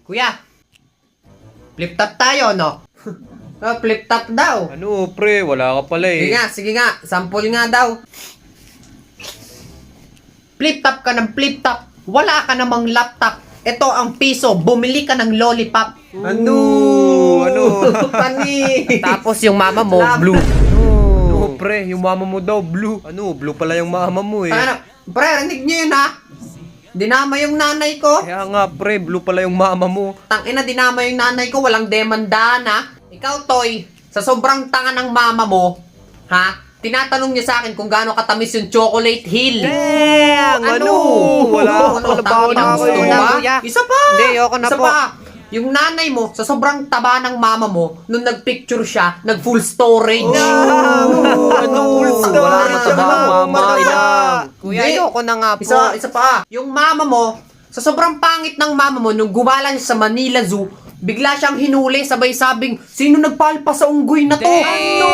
Kuya, flip top tayo, no? Flip top daw. Ano, pre? Wala ka pala eh. Sige nga. Sample nga daw. Flip top ka ng flip top. Wala ka namang laptop. Ito ang piso. Bumili ka ng lollipop. Ano? Pani. Tapos yung mama mo, blue. Ano, pre? Yung mama mo daw, blue. Ano, blue pala yung mama mo eh. Ano? Pre, rinig niyo yun, ha? Dinama yung nanay ko. Kaya nga, pre, blue pala yung mama mo. Tangina, dinama yung nanay ko. Walang demandaan, ha? Ikaw, Toy, sa sobrang tanga ng mama mo, ha? Tinatanong niya sa akin kung gaano katamis yung chocolate hill. Dang! Ano? Wala Tangina, na ako gusto eh. mo ba? Kuya. Isa pa! Hindi, ayoko na Isa po. pa! Yung nanay mo, sa sobrang taba ng mama mo, nung nagpicture siya, nag-full storage. Ano, full storage? Wala na taba ang mama. Kuya, Hindi. ayoko na nga po. Isa pa. Yung mama mo, sa sobrang pangit ng mama mo, nung gumala siya sa Manila Zoo, bigla siyang hinuli, sabay sabing, sino nagpalpa sa unggoy na to? Ano?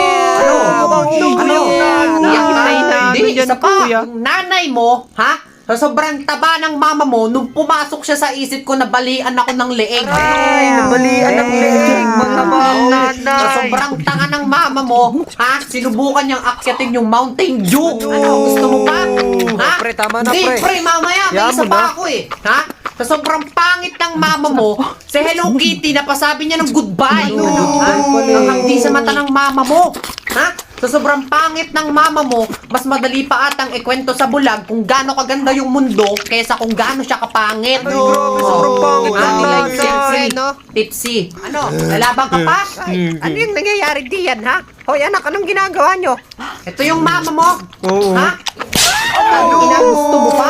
Iyak ka? Hindi, isa pa. Yung nanay mo, ha? Sa sobrang taba ng mama mo, nung pumasok siya sa isip ko, nabalian ako ng leeg. Nabalian ng leeg. Matamang nanay. Sa sobrang tanga ng mama mo, ha? Sinubukan niyang akyatin yung Mountain Dew. Ano? Gusto mo pa? Ha? Pre, tama na, Hindi, pre. pre, mamaya. May Yaman isa na. pa ako eh. Ha? Sa sobrang pangit ng mama mo, si Hello Kitty, napasabi niya ng goodbye. Ha? Ang hangdi sa mata ng mama mo. Ha? Sa sobrang pangit ng mama mo, mas madali pa atang ikwento sa bulag kung gaano kaganda yung mundo kaysa kung gaano siya kapangit. sobrang pangit ng Like nanay, tipsy, no? tipsy. Ano? Lalabang ka pa? Ano yung nangyayari diyan, ha? Hoy, anak, anong ginagawa nyo? Ito yung mama mo. Oo. Ha? Ano? Gusto mo pa?